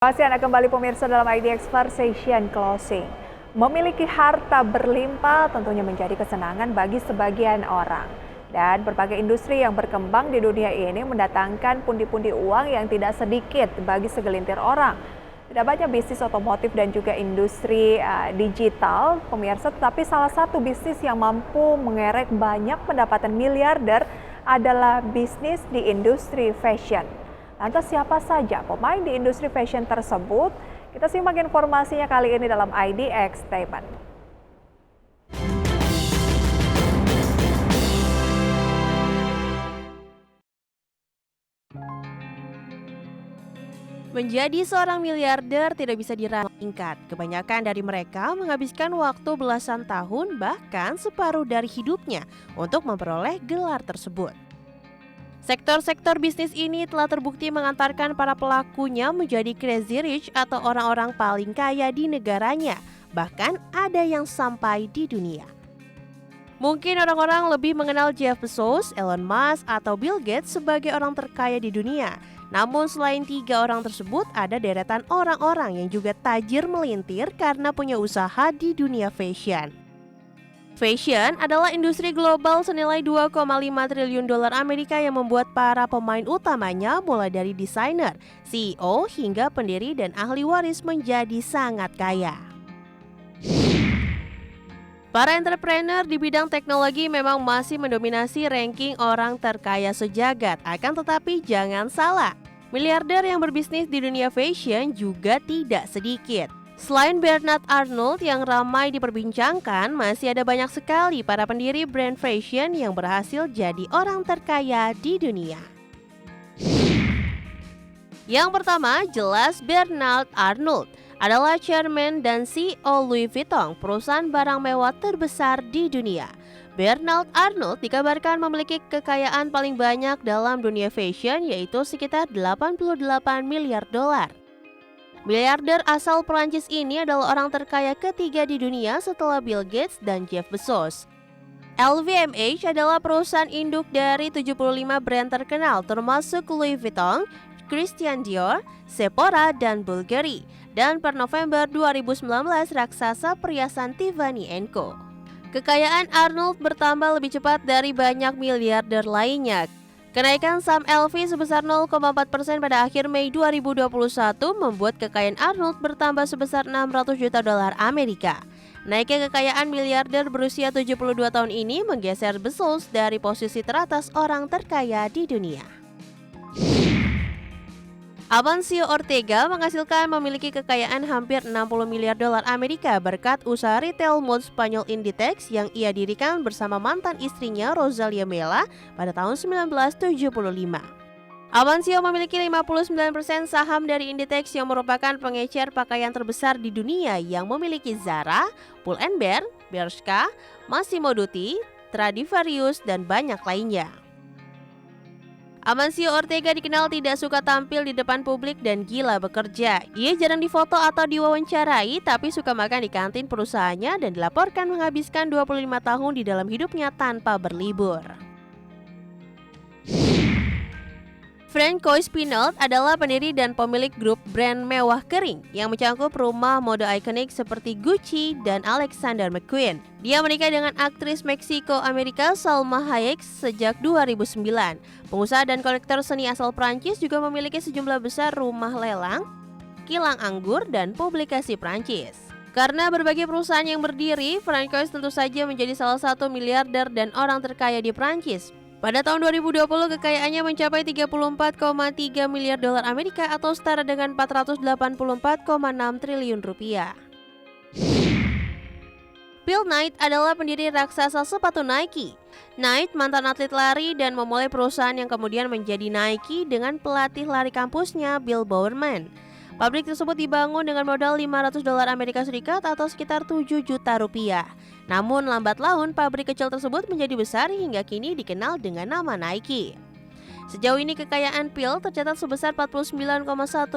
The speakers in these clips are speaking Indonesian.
Masih Anda kembali pemirsa dalam IDX Session Closing. Memiliki harta berlimpah tentunya menjadi kesenangan bagi sebagian orang. Dan berbagai industri yang berkembang di dunia ini mendatangkan pundi-pundi uang yang tidak sedikit bagi segelintir orang. Tidak banyak bisnis otomotif dan juga industri digital, pemirsa, tetapi salah satu bisnis yang mampu mengerek banyak pendapatan miliarder adalah bisnis di industri fashion. Lantas siapa saja pemain di industri fashion tersebut? Kita simak informasinya kali ini dalam IDX Statement. Menjadi seorang miliarder tidak bisa diramal singkat. Kebanyakan dari mereka menghabiskan waktu belasan tahun bahkan separuh dari hidupnya untuk memperoleh gelar tersebut. Sektor-sektor bisnis ini telah terbukti mengantarkan para pelakunya menjadi crazy rich atau orang-orang paling kaya di negaranya. Bahkan ada yang sampai di dunia. Mungkin orang-orang lebih mengenal Jeff Bezos, Elon Musk, atau Bill Gates sebagai orang terkaya di dunia. Namun selain tiga orang tersebut, ada deretan orang-orang yang juga tajir melintir karena punya usaha di dunia fashion. Fashion adalah industri global senilai 2,5 triliun dolar Amerika yang membuat para pemain utamanya mulai dari desainer, CEO, hingga pendiri dan ahli waris menjadi sangat kaya. Para entrepreneur di bidang teknologi memang masih mendominasi ranking orang terkaya sejagat. Akan tetapi jangan salah, miliarder yang berbisnis di dunia fashion juga tidak sedikit. Selain Bernard Arnault yang ramai diperbincangkan, masih ada banyak sekali para pendiri brand fashion yang berhasil jadi orang terkaya di dunia. Yang pertama, jelas Bernard Arnault adalah chairman dan CEO Louis Vuitton, perusahaan barang mewah terbesar di dunia. Bernard Arnault dikabarkan memiliki kekayaan paling banyak dalam dunia fashion, yaitu sekitar 88 miliar dolar. Miliarder asal Perancis ini adalah orang terkaya ketiga di dunia setelah Bill Gates dan Jeff Bezos. LVMH adalah perusahaan induk dari 75 brand terkenal termasuk Louis Vuitton, Christian Dior, Sephora, dan Bulgari. Dan per November 2019 raksasa perhiasan Tiffany & Co. Kekayaan Arnault bertambah lebih cepat dari banyak miliarder lainnya. Kenaikan saham LV sebesar 0,4% pada akhir Mei 2021 membuat kekayaan Arnault bertambah sebesar 600 juta dolar Amerika. Naiknya kekayaan miliarder berusia 72 tahun ini menggeser Bezos dari posisi teratas orang terkaya di dunia. Amancio Ortega menghasilkan memiliki kekayaan hampir 60 miliar dolar Amerika berkat usaha retail mode Spanyol Inditex yang ia dirikan bersama mantan istrinya Rosalia Mela pada tahun 1975. Amancio memiliki 59% saham dari Inditex yang merupakan pengecer pakaian terbesar di dunia yang memiliki Zara, Pull&Bear, Bershka, Massimo Dutti, Stradivarius, dan banyak lainnya. Amancio Ortega dikenal tidak suka tampil di depan publik dan gila bekerja. Ia jarang difoto atau diwawancarai, tapi suka makan di kantin perusahaannya dan dilaporkan menghabiskan 25 tahun di dalam hidupnya tanpa berlibur. Francois Pinault adalah pendiri dan pemilik grup brand mewah kering yang mencangkup rumah mode ikonik seperti Gucci dan Alexander McQueen. Dia menikah dengan aktris Meksiko-Amerika Salma Hayek sejak 2009. Pengusaha dan kolektor seni asal Prancis juga memiliki sejumlah besar rumah lelang, kilang anggur, dan publikasi Prancis. Karena berbagai perusahaan yang berdiri, Francois tentu saja menjadi salah satu miliarder dan orang terkaya di Prancis. Pada tahun 2020, kekayaannya mencapai 34,3 miliar dolar Amerika atau setara dengan 484,6 triliun rupiah. Phil Knight adalah pendiri raksasa sepatu Nike. Knight mantan atlet lari dan memulai perusahaan yang kemudian menjadi Nike dengan pelatih lari kampusnya Bill Bowerman. Pabrik tersebut dibangun dengan modal 500 dolar Amerika Serikat atau sekitar 7 juta rupiah. Namun lambat laun pabrik kecil tersebut menjadi besar hingga kini dikenal dengan nama Nike. Sejauh ini kekayaan Phil tercatat sebesar 49,1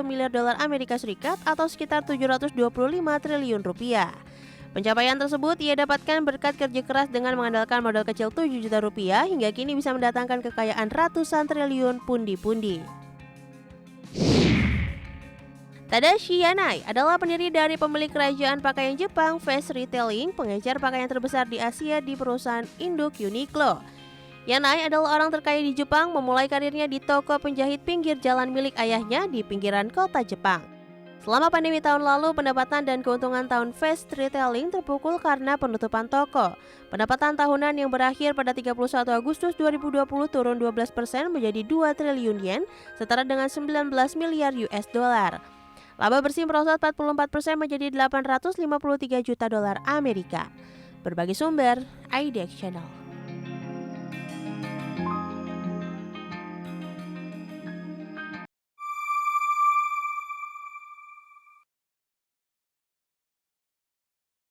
miliar dolar Amerika Serikat atau sekitar 725 triliun rupiah. Pencapaian tersebut ia dapatkan berkat kerja keras dengan mengandalkan modal kecil 7 juta rupiah hingga kini bisa mendatangkan kekayaan ratusan triliun pundi-pundi. Tadashi Yanai adalah pendiri dari pemilik kerajaan pakaian Jepang Fast Retailing, pengecer pakaian terbesar di Asia di perusahaan induk Uniqlo. Yanai adalah orang terkaya di Jepang, memulai karirnya di toko penjahit pinggir jalan milik ayahnya di pinggiran kota Jepang. Selama pandemi tahun lalu, pendapatan dan keuntungan tahun Fast Retailing terpukul karena penutupan toko. Pendapatan tahunan yang berakhir pada 31 Agustus 2020 turun 12% menjadi 2 triliun yen, setara dengan 19 miliar US dollar. Laba bersih merosot 44% menjadi 853 juta dolar Amerika. Berbagai sumber, IDX Channel.